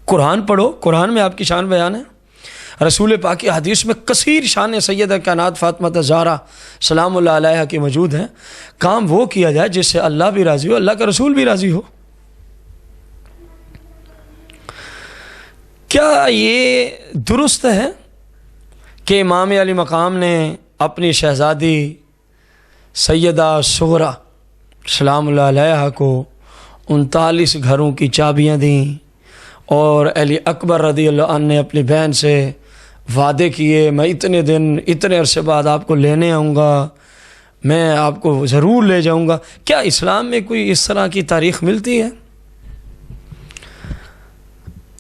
Speaker 1: قرآن پڑھو، قرآن میں آپ کی شان بیان ہے۔ رسول پاک کی حدیث میں کثیر شان سیدہ کائنات فاطمہ الزہرا سلام اللہ علیہا کی موجود ہیں۔ کام وہ کیا جائے جس سے اللہ بھی راضی ہو، اللہ کا رسول بھی راضی ہو۔ کیا یہ درست ہے کہ امام علی مقام نے اپنی شہزادی سیدہ صغریٰ سلام اللہ علیہا کو 39 گھروں کی چابیاں دیں اور علی اکبر رضی اللہ عنہ نے اپنی بہن سے وعدے کیے، میں اتنے دن اتنے عرصے بعد آپ کو لینے آؤں گا، میں آپ کو ضرور لے جاؤں گا؟ کیا اسلام میں کوئی اس طرح کی تاریخ ملتی ہے؟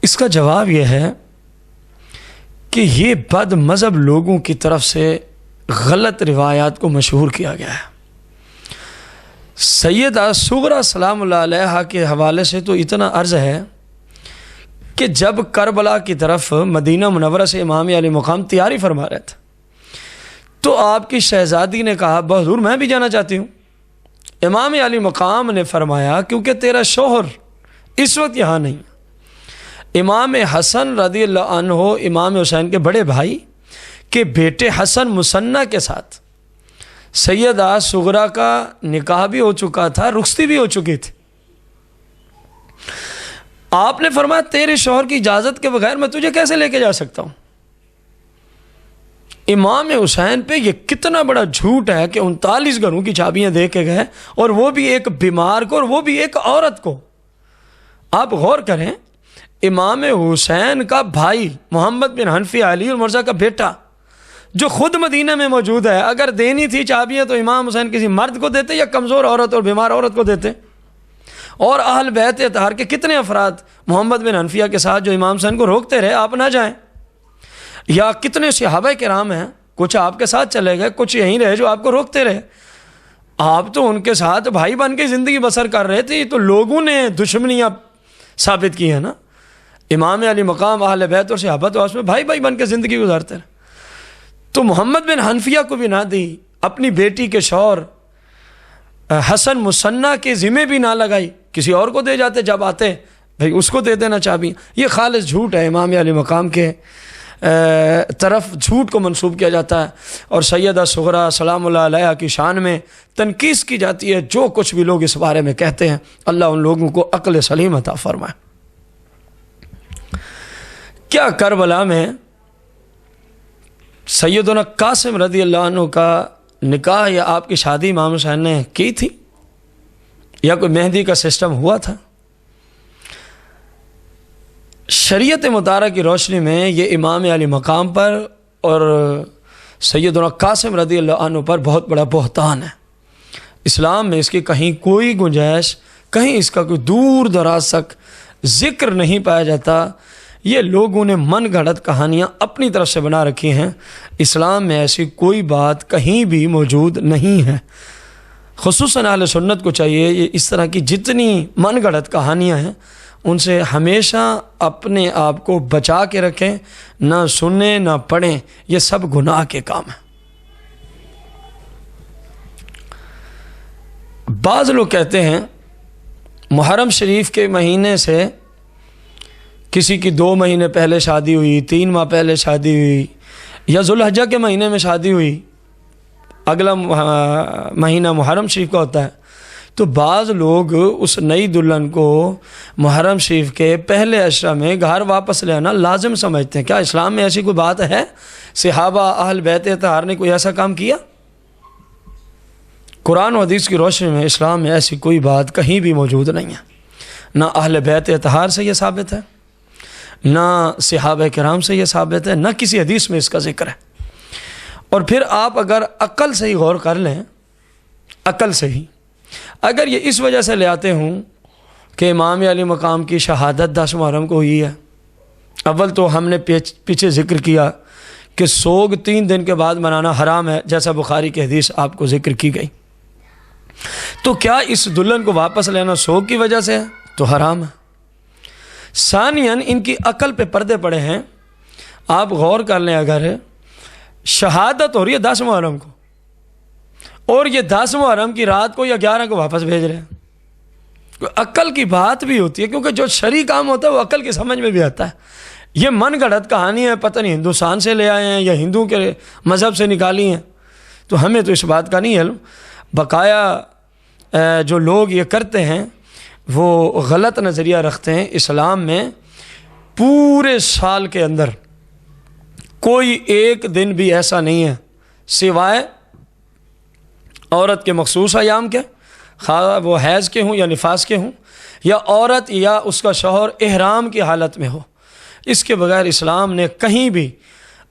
Speaker 1: اس کا جواب یہ ہے کہ یہ بد مذہب لوگوں کی طرف سے غلط روایات کو مشہور کیا گیا ہے۔ سیدہ صغریٰ سلام اللہ علیہا کے حوالے سے تو اتنا عرض ہے کہ جب کربلا کی طرف مدینہ منورہ سے امام علی مقام تیاری فرما رہے تھے تو آپ کی شہزادی نے کہا بہت حضور میں بھی جانا چاہتی ہوں۔ امام علی مقام نے فرمایا کیونکہ تیرا شوہر اس وقت یہاں نہیں۔ امام حسن رضی اللہ عنہ امام حسین کے بڑے بھائی کے بیٹے حسن مثنیٰ کے ساتھ سیدہ صغریٰ کا نکاح بھی ہو چکا تھا، رخصتی بھی ہو چکی تھی۔ آپ نے فرمایا تیرے شوہر کی اجازت کے بغیر میں تجھے کیسے لے کے جا سکتا ہوں؟ امام حسین پہ یہ کتنا بڑا جھوٹ ہے کہ 39 گھروں کی چابیاں دے کے گئے، اور وہ بھی ایک بیمار کو، اور وہ بھی ایک عورت کو۔ آپ غور کریں، امام حسین کا بھائی محمد بن حنفی علی المرزا کا بیٹا جو خود مدینہ میں موجود ہے، اگر دینی تھی چابیاں تو امام حسین کسی مرد کو دیتے یا کمزور عورت اور بیمار عورت کو دیتے؟ اور اہل بیت اطہار کے کتنے افراد محمد بن حنفیہ کے ساتھ جو امام حسین کو روکتے رہے آپ نہ جائیں، یا کتنے صحابہ کرام ہیں، کچھ آپ کے ساتھ چلے گئے، کچھ یہیں رہے جو آپ کو روکتے رہے۔ آپ تو ان کے ساتھ بھائی بن کے زندگی بسر کر رہے تھے، تو لوگوں نے دشمنیاں ثابت کی ہیں نا۔ امام علی مقام اہل بیت اور صحابہ تو اس میں بھائی بھائی بن کے زندگی گزارتے رہے، تو محمد بن حنفیہ کو بھی نہ دی، اپنی بیٹی کے شوہر حسن مثنیٰ کے ذمہ بھی نہ لگائی، کسی اور کو دے جاتے، جب آتے بھائی اس کو دے دینا چابی۔ یہ خالص جھوٹ ہے امام علی مقام کے طرف جھوٹ کو منسوب کیا جاتا ہے، اور سیدہ صغریٰ سلام اللہ علیہا کی شان میں تنقیص کی جاتی ہے۔ جو کچھ بھی لوگ اس بارے میں کہتے ہیں، اللہ ان لوگوں کو عقل سلیم عطا فرمائے۔ کیا کربلا میں سیدنا قاسم رضی اللہ عنہ کا نکاح یا آپ کی شادی امام حسین نے کی تھی، یا کوئی مہندی کا سسٹم ہوا تھا؟ شریعت مطہرہ کی روشنی میں یہ امام علی مقام پر اور سیدنا قاسم رضی اللہ عنہ پر بہت بڑا بہتان ہے۔ اسلام میں اس کی کہیں کوئی گنجائش، کہیں اس کا کوئی دور دراز تک ذکر نہیں پایا جاتا۔ یہ لوگوں نے من گھڑت کہانیاں اپنی طرف سے بنا رکھی ہیں۔ اسلام میں ایسی کوئی بات کہیں بھی موجود نہیں ہے۔ خصوصاً اہل سنت کو چاہیے یہ اس طرح کی جتنی من گھڑت کہانیاں ہیں ان سے ہمیشہ اپنے آپ کو بچا کے رکھیں، نہ سنیں نہ پڑھیں، یہ سب گناہ کے کام ہیں۔ بعض لوگ کہتے ہیں محرم شریف کے مہینے سے کسی کی 2 مہینے پہلے شادی ہوئی، 3 ماہ پہلے شادی ہوئی، یا ذوالحجہ کے مہینے میں شادی ہوئی، اگلا مہینہ محرم شریف کا ہوتا ہے، تو بعض لوگ اس نئی دلہن کو محرم شریف کے پہلے عشرہ میں گھر واپس لے آنا لازم سمجھتے ہیں۔ کیا اسلام میں ایسی کوئی بات ہے؟ صحابہ اہل بیت اطہار نے کوئی ایسا کام کیا؟ قرآن و حدیث کی روشنی میں اسلام میں ایسی کوئی بات کہیں بھی موجود نہیں ہے۔ نہ اہل بیت اطہار سے یہ ثابت ہے، نہ صحابہ کرام سے یہ ثابت ہے، نہ کسی حدیث میں اس کا ذکر ہے۔ اور پھر آپ اگر عقل سے ہی غور کر لیں، عقل سے ہی اگر یہ اس وجہ سے لے آتے ہوں کہ امام علی مقام کی شہادت 10 محرم کو ہوئی ہے، اول تو ہم نے پیچھے ذکر کیا کہ سوگ 3 دن کے بعد منانا حرام ہے، جیسا بخاری کی حدیث آپ کو ذکر کی گئی، تو کیا اس دلہن کو واپس لینا سوگ کی وجہ سے ہے؟ تو حرام ہے۔ ثانیاً ان کی عقل پہ پردے پڑے ہیں۔ آپ غور کر لیں، اگر شہادت ہو رہی ہے 10 محرم کو اور یہ 10 محرم کی رات کو یا 11 کو واپس بھیج رہے ہیں، عقل کی بات بھی ہوتی ہے، کیونکہ جو شرعی کام ہوتا ہے وہ عقل کی سمجھ میں بھی آتا ہے۔ یہ من گھڑت کہانی ہے، پتہ نہیں ہندوستان سے لے آئے ہیں یا ہندو کے مذہب سے نکالی ہیں، تو ہمیں تو اس بات کا نہیں علم۔ بقایا جو لوگ یہ کرتے ہیں وہ غلط نظریہ رکھتے ہیں۔ اسلام میں پورے سال کے اندر کوئی ایک دن بھی ایسا نہیں ہے سوائے عورت کے مخصوص ایام کے، خواہ وہ حیض کے ہوں یا نفاس کے ہوں، یا عورت یا اس کا شوہر احرام کی حالت میں ہو، اس کے بغیر اسلام نے کہیں بھی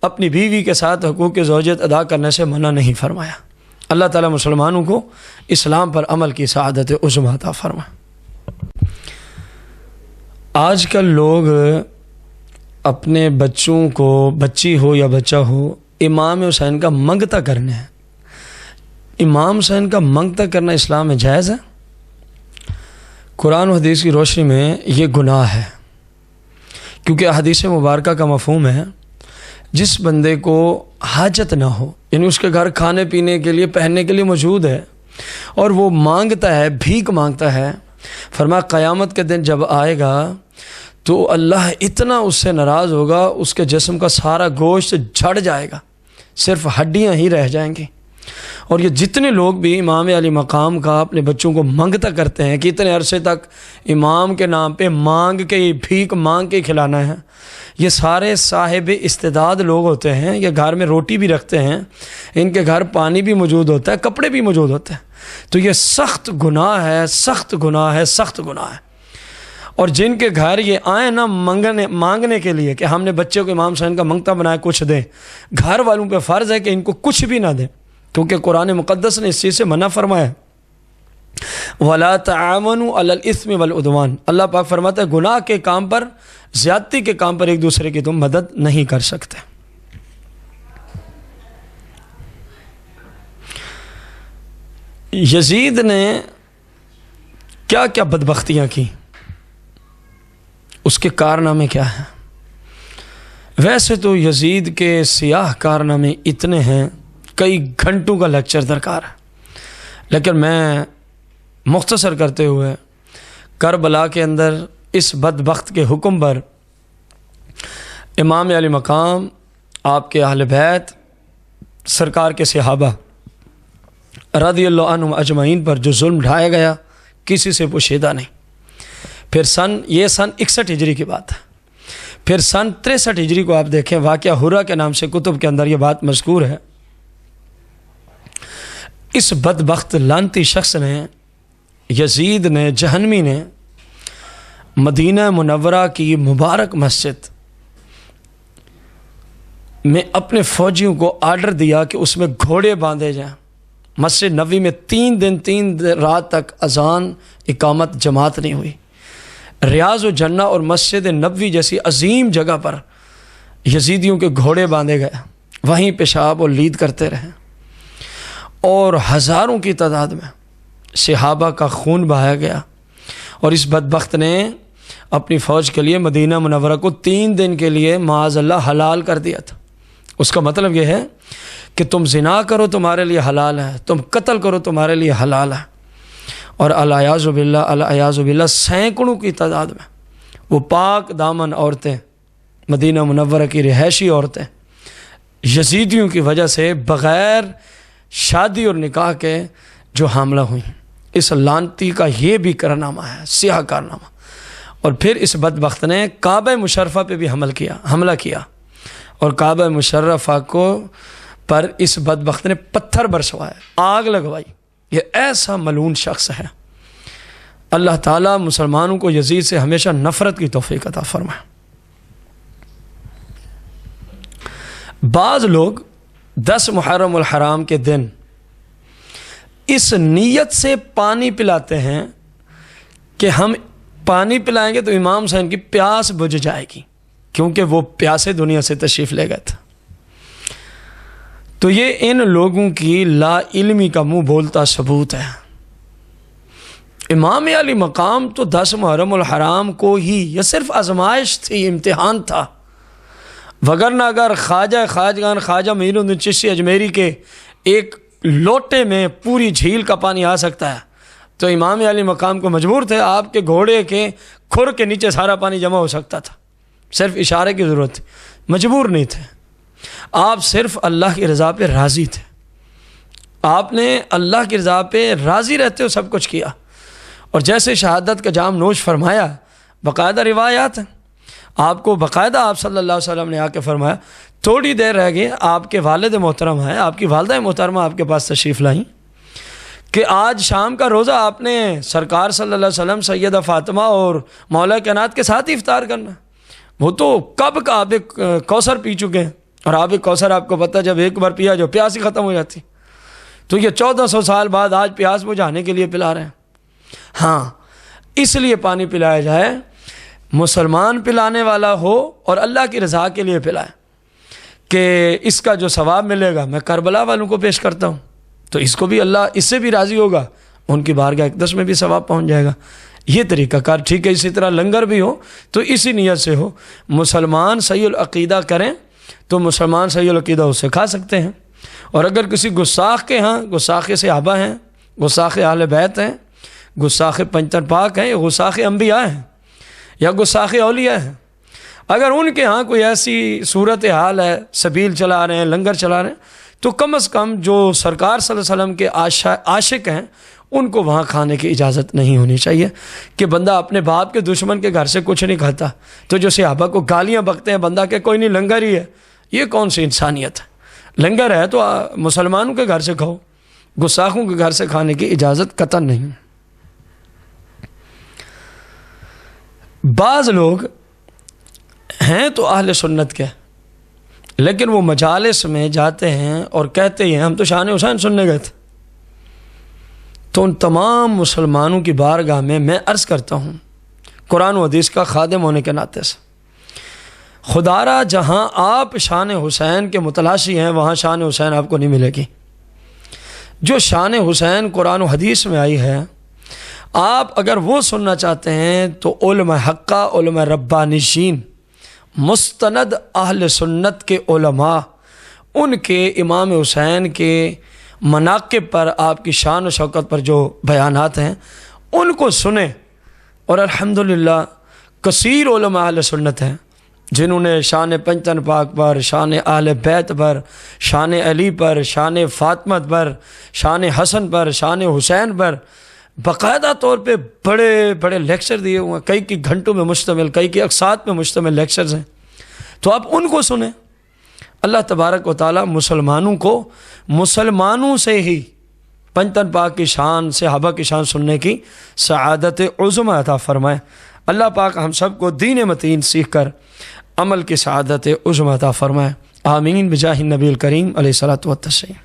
Speaker 1: اپنی بیوی کے ساتھ حقوق زوجیت ادا کرنے سے منع نہیں فرمایا۔ اللہ تعالیٰ مسلمانوں کو اسلام پر عمل کی سعادت عظمیٰ عطا فرمائے۔ آج کل لوگ اپنے بچوں کو، بچی ہو یا بچہ ہو، امام حسین کا منگتا کرنے ہیں۔ امام حسین کا منگتا کرنا اسلام میں جائز ہے؟ قرآن و حدیث کی روشنی میں یہ گناہ ہے، کیونکہ حدیث مبارکہ کا مفہوم ہے جس بندے کو حاجت نہ ہو، یعنی اس کے گھر کھانے پینے کے لیے، پہننے کے لیے موجود ہے، اور وہ مانگتا ہے، بھیک مانگتا ہے، فرمایا قیامت کے دن جب آئے گا تو اللہ اتنا اس سے ناراض ہوگا، اس کے جسم کا سارا گوشت جھڑ جائے گا، صرف ہڈیاں ہی رہ جائیں گی۔ اور یہ جتنے لوگ بھی امام علی مقام کا اپنے بچوں کو منگتا کرتے ہیں کہ اتنے عرصے تک امام کے نام پہ مانگ کے، بھیک مانگ کے کھلانا ہے، یہ سارے صاحب استعداد لوگ ہوتے ہیں، یہ گھر میں روٹی بھی رکھتے ہیں، ان کے گھر پانی بھی موجود ہوتا ہے، کپڑے بھی موجود ہوتے ہیں، تو یہ سخت گناہ ہے، سخت گناہ ہے، سخت گناہ ہے۔ اور جن کے گھر یہ آئیں نا مانگنے کے لیے کہ ہم نے بچے کو امام حسین کا منگتا بنایا کچھ دیں، گھر والوں پہ فرض ہے کہ ان کو کچھ بھی نہ دیں، کیونکہ قرآن مقدس نے اس چیز سے منع فرمایا ہے۔ وَلَا تَعَاوَنُوا عَلَى الْإِثْمِ وَالْعُدْوَانِ، اللہ پاک فرماتا ہے گناہ کے کام پر، زیادتی کے کام پر ایک دوسرے کی تم مدد نہیں کر سکتے۔ یزید نے کیا کیا بدبختیاں کی، اس کے کارنامے کیا ہیں؟ ویسے تو یزید کے سیاہ کارنامے اتنے ہیں، کئی گھنٹوں کا لیکچر درکار ہے، لیکن میں مختصر کرتے ہوئے کربلا کے اندر اس بدبخت کے حکم پر امام علی مقام، آپ کے اہل بیت، سرکار کے صحابہ رضی اللہ عنہم اجمعین پر جو ظلم ڈھایا گیا کسی سے پوشیدہ نہیں۔ پھر یہ سن 61 ہجری کی بات ہے۔ پھر سن 63 ہجری کو آپ دیکھیں، واقعہ حرہ کے نام سے کتب کے اندر یہ بات مذکور ہے۔ اس بدبخت لعنتی شخص نے، یزید نے، جہنمی نے، مدینہ منورہ کی مبارک مسجد میں اپنے فوجیوں کو آرڈر دیا کہ اس میں گھوڑے باندھے جائیں۔ مسجد نبوی میں 3 دن 3 رات تک اذان اقامت جماعت نہیں ہوئی۔ ریاض و جنہ اور مسجد نبوی جیسی عظیم جگہ پر یزیدیوں کے گھوڑے باندھے گئے، وہیں پیشاب اور لید کرتے رہے، اور ہزاروں کی تعداد میں صحابہ کا خون بہایا گیا۔ اور اس بدبخت نے اپنی فوج کے لیے مدینہ منورہ کو 3 دن کے لیے معاذ اللہ حلال کر دیا تھا۔ اس کا مطلب یہ ہے کہ تم زنا کرو تمہارے لیے حلال ہے، تم قتل کرو تمہارے لیے حلال ہے۔ اور الیاذ باللہ سینکڑوں کی تعداد میں وہ پاک دامن عورتیں، مدینہ منورہ کی رہائشی عورتیں، یزیدیوں کی وجہ سے بغیر شادی اور نکاح کے جو حاملہ ہوئیں، اس لعنتی کا یہ بھی کارنامہ ہے، سیاہ کارنامہ۔ اور پھر اس بدبخت نے کعبہ مشرفہ پہ بھی حملہ کیا، اور کعبہ مشرفہ پر اس بدبخت نے پتھر برسوائے، آگ لگوائی۔ یہ ایسا ملعون شخص ہے۔ اللہ تعالیٰ مسلمانوں کو یزید سے ہمیشہ نفرت کی توفیق عطا فرمائے۔ بعض لوگ 10 محرم الحرام کے دن اس نیت سے پانی پلاتے ہیں کہ ہم پانی پلائیں گے تو امام حسین کی پیاس بجھ جائے گی، کیونکہ وہ پیاسے دنیا سے تشریف لے گئے تھے۔ تو یہ ان لوگوں کی لا علمی کا منہ بولتا ثبوت ہے۔ امام علی مقام تو 10 محرم الحرام کو ہی یہ صرف آزمائش تھی، امتحان تھا، وگرنہ اگر خواجگان خواجہ معین الدین چشتی اجمیری کے ایک لوٹے میں پوری جھیل کا پانی آ سکتا ہے تو امام علی مقام کو مجبور تھے، آپ کے گھوڑے کے کھر کے نیچے سارا پانی جمع ہو سکتا تھا، صرف اشارے کی ضرورت تھی، مجبور نہیں تھے۔ آپ صرف اللہ کی رضا پہ راضی تھے، آپ نے اللہ کی رضا پہ راضی رہتے ہو سب کچھ کیا۔ اور جیسے شہادت کا جام نوش فرمایا، باقاعدہ روایات ہیں، آپ کو باقاعدہ آپ صلی اللہ علیہ وسلم نے آ کے فرمایا، تھوڑی دیر رہ گئی، آپ کے والد محترم ہیں، آپ کی والدہ محترمہ آپ کے پاس تشریف لائیں کہ آج شام کا روزہ آپ نے سرکار صلی اللہ علیہ وسلم، سیدہ فاطمہ اور مولا کائنات کے ساتھ ہی افطار کرنا۔ وہ تو کب کا آب کوثر پی چکے ہیں، اور آب کوثر آپ کو پتہ جب ایک بار پیا جو پیاس ہی ختم ہو جاتی، تو یہ 1400 سال بعد آج پیاس بجھانے کے لیے پلا رہے ہیں۔ ہاں، اس لیے پانی پلایا جائے، مسلمان پلانے والا ہو اور اللہ کی رضا کے لیے پلائے کہ اس کا جو ثواب ملے گا میں کربلا والوں کو پیش کرتا ہوں تو اس کو بھی اللہ اس سے بھی راضی ہوگا، ان کی بارگاہ اقدس میں بھی ثواب پہنچ جائے گا۔ یہ طریقہ کار ٹھیک ہے۔ اسی طرح لنگر بھی ہو تو اسی نیت سے ہو، مسلمان صحیح العقیدہ کریں تو مسلمان صحیح العقیدہ اس سے کھا سکتے ہیں۔ اور اگر کسی گستاخ کے ہاں، گستاخ صحابہ ہیں، گستاخ اہل بیت ہیں، گستاخ پنجتن پاک ہیں، یا گستاخ انبیاء ہیں، یا گستاخ اولیاء ہیں، اگر ان کے ہاں کوئی ایسی صورت حال ہے، سبیل چلا رہے ہیں، لنگر چلا رہے ہیں، تو کم از کم جو سرکار صلی اللہ علیہ وسلم کے عاشق ہیں ان کو وہاں کھانے کی اجازت نہیں ہونی چاہیے کہ بندہ اپنے باپ کے دشمن کے گھر سے کچھ نہیں کھاتا تو جو صحابہ کو گالیاں بکتے ہیں بندہ کہ کوئی نہیں لنگر ہی ہے، یہ کون سی انسانیت ہے؟ لنگر ہے تو مسلمانوں کے گھر سے کھاؤ، گستاخوں کے گھر سے کھانے کی اجازت قطعاً نہیں۔ بعض لوگ ہیں تو اہل سنت کے، لیکن وہ مجالس میں جاتے ہیں اور کہتے ہیں ہم تو شان حسین سننے گئے تھے۔ تو ان تمام مسلمانوں کی بارگاہ میں عرض کرتا ہوں قرآن و حدیث کا خادم ہونے کے ناطے سے، خدا را جہاں آپ شان حسین کے متلاشی ہیں وہاں شان حسین آپ کو نہیں ملے گی۔ جو شان حسین قرآن و حدیث میں آئی ہے، آپ اگر وہ سننا چاہتے ہیں تو علماء حقہ، علماء ربانیین، مستند اہل سنت کے علماء، ان کے امام حسین کے مناقب پر، آپ کی شان و شوکت پر جو بیانات ہیں ان کو سنیں۔ اور الحمدللہ کثیر علماء اہل سنت ہیں جنہوں نے شان پنجتن پاک پر، شان اہل بیت پر، شان علی پر، شان فاطمہ پر، شان حسن پر، شان حسین پر باقاعدہ طور پہ بڑے بڑے لیکچر دیے ہوئے ہیں، کئی کی گھنٹوں میں مشتمل، کئی کی اقساط میں مشتمل لیکچرز ہیں۔ تو آپ ان کو سنیں۔ اللہ تبارک و تعالیٰ مسلمانوں کو مسلمانوں سے ہی پنجتن پاک کی شان، صحابہ کی شان سننے کی سعادت عظمی عطا فرمائے۔ اللہ پاک ہم سب کو دین متین سیکھ کر عمل کی سعادت عظمی عطا فرمائے، آمین بجاہ النبی الکریم علیہ الصلوۃ والتسلیم۔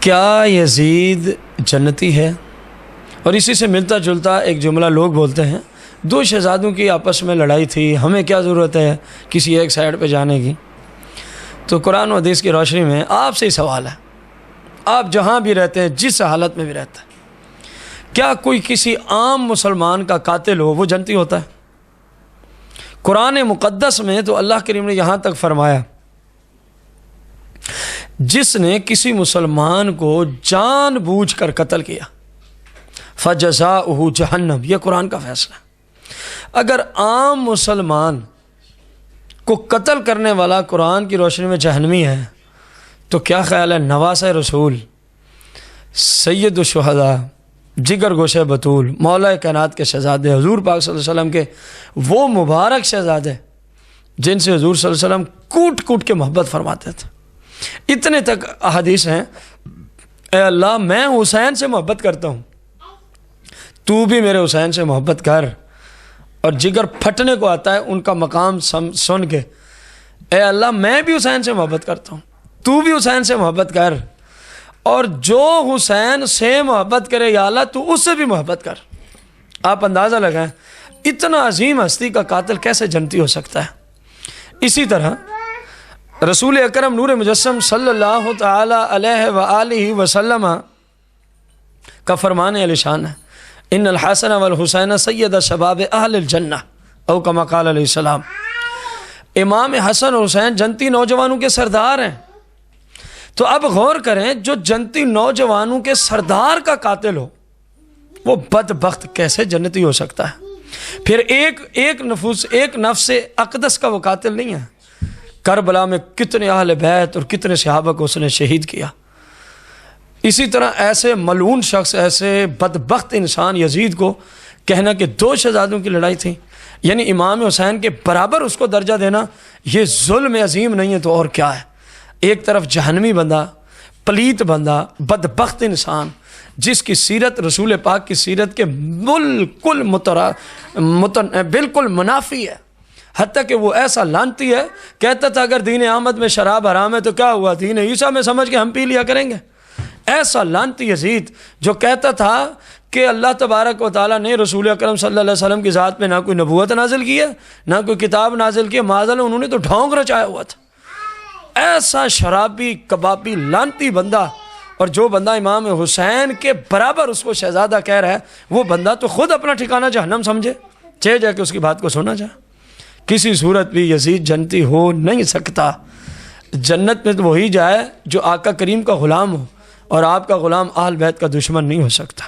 Speaker 1: کیا یزید جنتی ہے؟ اور اسی سے ملتا جلتا ایک جملہ لوگ بولتے ہیں، دو شہزادوں کی آپس میں لڑائی تھی، ہمیں کیا ضرورت ہے کسی ایک سائڈ پہ جانے کی؟ تو قرآن و حدیث کی روشنی میں آپ سے ہی سوال ہے، آپ جہاں بھی رہتے ہیں، جس حالت میں بھی رہتے ہیں، کیا کوئی کسی عام مسلمان کا قاتل ہو وہ جنتی ہوتا ہے؟ قرآن مقدس میں تو اللہ کریم نے یہاں تک فرمایا، جس نے کسی مسلمان کو جان بوجھ کر قتل کیا فجزاؤہ جہنم، یہ قرآن کا فیصلہ ہے۔ اگر عام مسلمان کو قتل کرنے والا قرآن کی روشنی میں جہنمی ہے، تو کیا خیال ہے نواسہ رسول، سید الشہداء، جگر گوشہ بطول، مولا کائنات کے شہزادے، حضور پاک صلی اللہ علیہ وسلم کے وہ مبارک شہزادے جن سے حضور صلی اللہ علیہ وسلم کوٹ کوٹ کے محبت فرماتے تھے، اتنے تک احادیث ہیں، اے اللہ میں حسین سے محبت کرتا ہوں، تو بھی میرے حسین سے محبت کر۔ اور جگر پھٹنے کو آتا ہے ان کا مقام سن کے، اے اللہ میں بھی حسین سے محبت کرتا ہوں، تو بھی حسین سے محبت کر، اور جو حسین سے محبت کرے یا اللہ تو اس سے بھی محبت کر۔ آپ اندازہ لگائیں اتنا عظیم ہستی کا قاتل کیسے جنتی ہو سکتا ہے۔ اسی طرح رسول اکرم نور مجسم صلی اللہ تعالی علیہ وآلہ وسلم کا فرمان علی شان ہے، ان الحسن والحسین سید شباب اہل الجنہ، او کما قال علیہ السلام۔ امام حسن اور حسین جنتی نوجوانوں کے سردار ہیں۔ تو اب غور کریں، جو جنتی نوجوانوں کے سردار کا قاتل ہو وہ بدبخت کیسے جنتی ہو سکتا ہے؟ پھر ایک نفس اقدس کا وہ قاتل نہیں ہے۔ کربلا میں کتنے اہل بیت اور کتنے صحابہ کو اس نے شہید کیا۔ اسی طرح ایسے ملعون شخص، ایسے بدبخت انسان یزید کو کہنا کہ دو شہزادوں کی لڑائی تھی، یعنی امام حسین کے برابر اس کو درجہ دینا، یہ ظلم عظیم نہیں ہے تو اور کیا ہے؟ ایک طرف جہنمی بندہ، پلیت بندہ، بدبخت انسان جس کی سیرت رسول پاک کی سیرت کے بالکل منافی ہے، حتیٰ کہ وہ ایسا لانتی ہے، کہتا تھا اگر دین احمد میں شراب حرام ہے تو کیا ہوا، دین عیسیٰ میں سمجھ کے ہم پی لیا کریں گے۔ ایسا لانتی یزید جو کہتا تھا کہ اللہ تبارک و تعالیٰ نے رسول اکرم صلی اللہ علیہ وسلم کی ذات پہ نہ کوئی نبوت نازل کی ہے، نہ کوئی کتاب نازل کی ہے، معاذ انہوں نے تو ڈھونگ رچایا ہوا تھا۔ ایسا شرابی کبابی لانتی بندہ، اور جو بندہ امام حسین کے برابر اس کو شہزادہ کہہ رہا ہے، وہ بندہ تو خود اپنا ٹھکانہ جہنم سمجھے، چہ جا کے اس کی بات کو سنا جائے۔ کسی صورت بھی یزید جنتی ہو نہیں سکتا۔ جنت میں تو وہی جائے جو آقا کریم کا غلام ہو، اور آپ کا غلام اہل بیت کا دشمن نہیں ہو سکتا۔